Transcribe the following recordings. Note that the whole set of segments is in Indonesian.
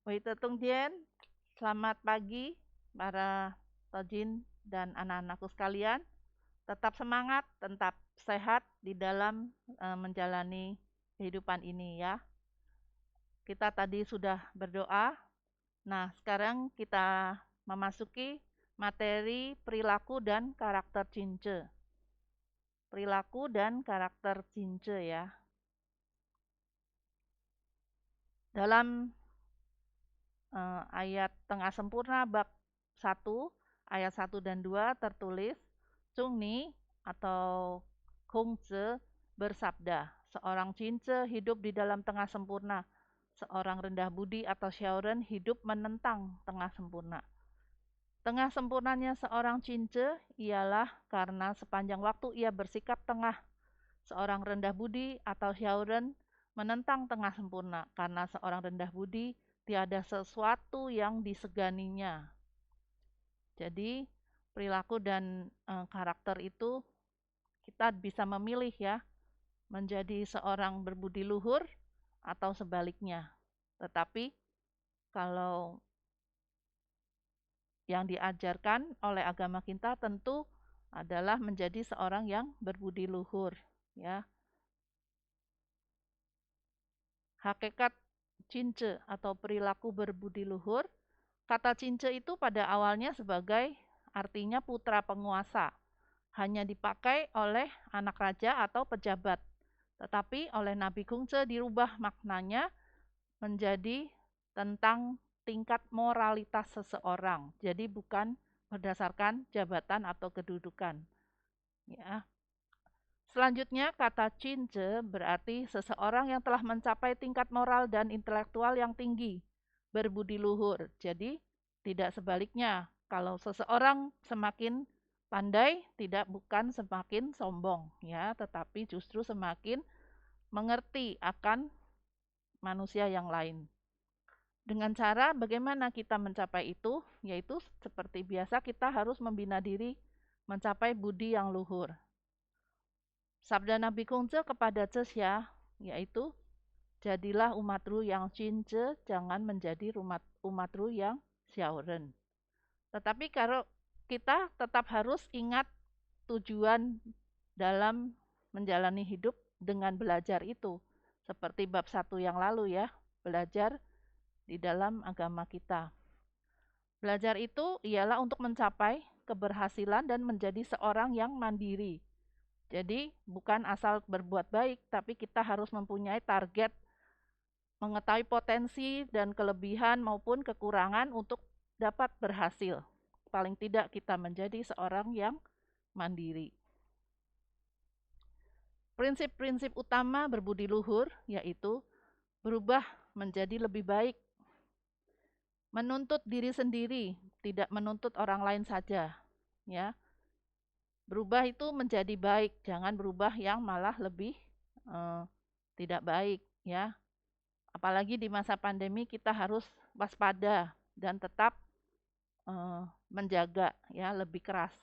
Wei Tetung Tien, selamat pagi para Tojin dan anak-anakku sekalian. Tetap semangat, tetap sehat di dalam menjalani kehidupan ini ya. Kita tadi sudah berdoa. Nah, sekarang kita memasuki materi perilaku dan karakter cince. Perilaku dan karakter cince ya. Dalam ayat tengah sempurna bab 1 ayat 1 dan 2 tertulis Ni atau Kongzi bersabda, seorang cince hidup di dalam tengah sempurna, seorang rendah budi atau Xiaoren hidup menentang tengah sempurna. Tengah sempurnanya seorang cince ialah karena sepanjang waktu ia bersikap tengah. Seorang rendah budi atau Xiaoren menentang tengah sempurna karena seorang rendah budi tiada sesuatu yang diseganinya. Jadi perilaku dan karakter itu kita bisa memilih ya, menjadi seorang berbudi luhur atau sebaliknya. Tetapi kalau yang diajarkan oleh agama kita tentu adalah menjadi seorang yang berbudi luhur ya. Hakikat cince atau perilaku berbudi luhur, kata cince itu pada awalnya sebagai artinya putra penguasa, hanya dipakai oleh anak raja atau pejabat. Tetapi oleh Nabi Kungce dirubah maknanya menjadi tentang tingkat moralitas seseorang. Jadi bukan berdasarkan jabatan atau kedudukan. Ya. Selanjutnya, kata cince berarti seseorang yang telah mencapai tingkat moral dan intelektual yang tinggi, berbudi luhur. Jadi, tidak sebaliknya. Kalau seseorang semakin pandai, tidak bukan semakin sombong, ya, tetapi justru semakin mengerti akan manusia yang lain. Dengan cara bagaimana kita mencapai itu, yaitu seperti biasa kita harus membina diri mencapai budi yang luhur. Sabda Nabi Kongce kepada Cesya, yaitu, jadilah umatru yang cince, jangan menjadi umatru yang xiaoren. Tetapi kalau kita tetap harus ingat tujuan dalam menjalani hidup dengan belajar itu. Seperti bab 1 yang lalu ya, belajar di dalam agama kita. Belajar itu ialah untuk mencapai keberhasilan dan menjadi seorang yang mandiri. Jadi bukan asal berbuat baik, tapi kita harus mempunyai target, mengetahui potensi dan kelebihan maupun kekurangan untuk dapat berhasil. Paling tidak kita menjadi seorang yang mandiri. Prinsip-prinsip utama berbudi luhur yaitu berubah menjadi lebih baik, menuntut diri sendiri, tidak menuntut orang lain saja, ya. Berubah itu menjadi baik, jangan berubah yang malah lebih tidak baik, ya. Apalagi di masa pandemi kita harus waspada dan tetap menjaga, ya, lebih keras.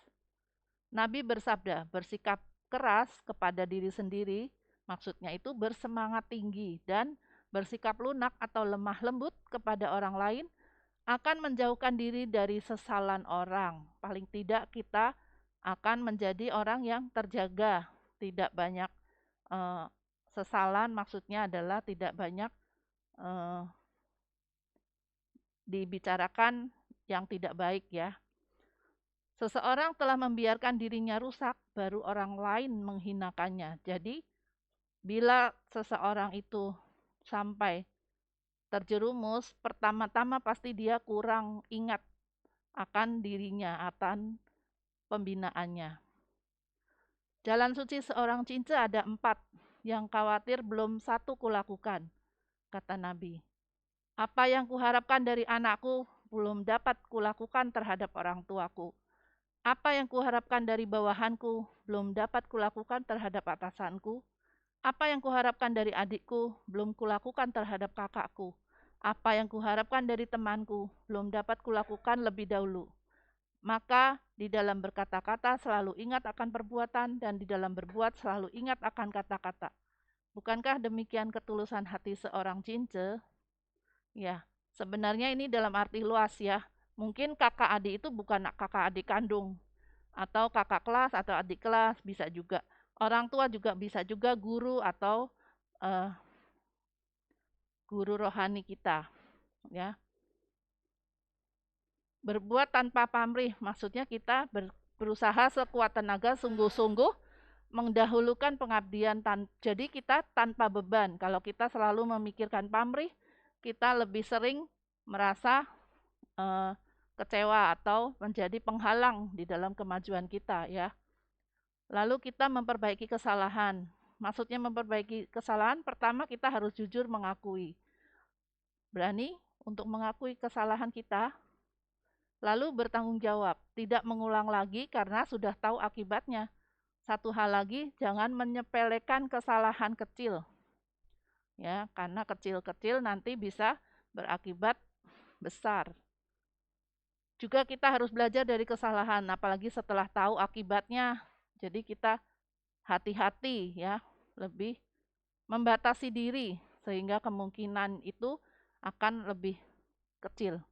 Nabi bersabda, bersikap keras kepada diri sendiri, maksudnya itu bersemangat tinggi dan bersikap lunak atau lemah lembut kepada orang lain akan menjauhkan diri dari sesalan orang. Paling tidak kita akan menjadi orang yang terjaga, tidak banyak sesalan, maksudnya adalah tidak banyak dibicarakan yang tidak baik ya. Seseorang telah membiarkan dirinya rusak, baru orang lain menghinakannya. Jadi, bila seseorang itu sampai terjerumus, pertama-tama pasti dia kurang ingat akan dirinya, akan pembinaannya. Jalan suci seorang cince ada 4, yang khawatir belum 1 kulakukan, kata Nabi. Apa yang kuharapkan dari anakku belum dapat kulakukan terhadap orang tuaku. Apa yang kuharapkan dari bawahanku belum dapat kulakukan terhadap atasanku. Apa yang kuharapkan dari adikku belum kulakukan terhadap kakakku. Apa yang kuharapkan dari temanku belum dapat kulakukan lebih dahulu. Maka di dalam berkata-kata selalu ingat akan perbuatan dan di dalam berbuat selalu ingat akan kata-kata. Bukankah demikian ketulusan hati seorang cince? Ya, Sebenarnya ini dalam arti luas ya. Mungkin kakak adik itu bukan kakak adik kandung, atau kakak kelas atau adik kelas, bisa juga. Orang tua juga bisa juga guru atau eh, guru rohani kita, ya. Berbuat tanpa pamrih, maksudnya kita berusaha sekuat tenaga, sungguh-sungguh mendahulukan pengabdian. Jadi kita tanpa beban. Kalau kita selalu memikirkan pamrih, kita lebih sering merasa eh, kecewa atau menjadi penghalang di dalam kemajuan kita, ya. Lalu kita memperbaiki kesalahan. Maksudnya memperbaiki kesalahan, pertama kita harus jujur mengakui. Berani untuk mengakui kesalahan kita, lalu bertanggung jawab, tidak mengulang lagi karena sudah tahu akibatnya. Satu hal lagi, jangan menyepelekan kesalahan kecil. Ya, karena kecil-kecil nanti bisa berakibat besar. Juga kita harus belajar dari kesalahan, apalagi setelah tahu akibatnya. Jadi kita hati-hati ya, lebih membatasi diri sehingga kemungkinan itu akan lebih kecil.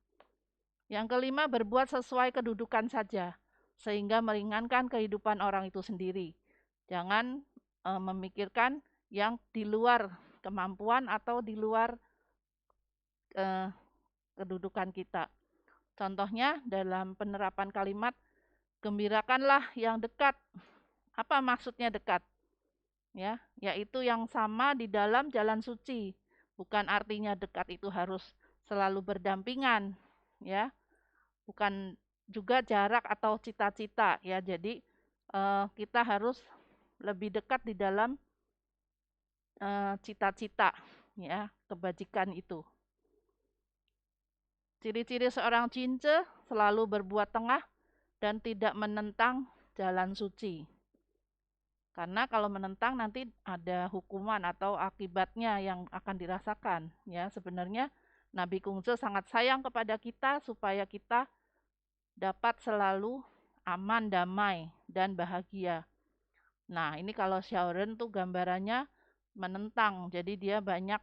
Yang kelima, berbuat sesuai kedudukan saja, sehingga meringankan kehidupan orang itu sendiri. Jangan memikirkan yang di luar kemampuan atau di luar kedudukan kita. Contohnya dalam penerapan kalimat, gembirakanlah yang dekat. Apa maksudnya dekat? Ya, yaitu yang sama di dalam jalan suci. Bukan artinya dekat itu harus selalu berdampingan, ya. Bukan juga jarak atau cita-cita ya. Jadi kita harus lebih dekat di dalam cita-cita ya, kebajikan itu. Ciri-ciri seorang cince selalu berbuat tengah dan tidak menentang jalan suci. Karena kalau menentang nanti ada hukuman atau akibatnya yang akan dirasakan ya. Sebenarnya Nabi Kungce sangat sayang kepada kita supaya kita dapat selalu aman, damai, dan bahagia. Nah, ini kalau Shaoren tuh gambarannya menentang, jadi dia banyak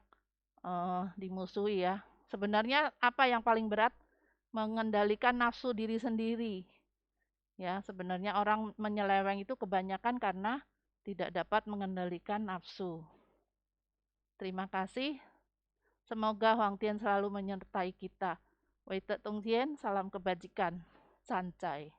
dimusuhi ya. Sebenarnya apa yang paling berat? Mengendalikan nafsu diri sendiri. Ya, sebenarnya orang menyeleweng itu kebanyakan karena tidak dapat mengendalikan nafsu. Terima kasih. Semoga Huang Tian selalu menyertai kita. Wei Te Tung Tien, salam kebajikan. Sancai.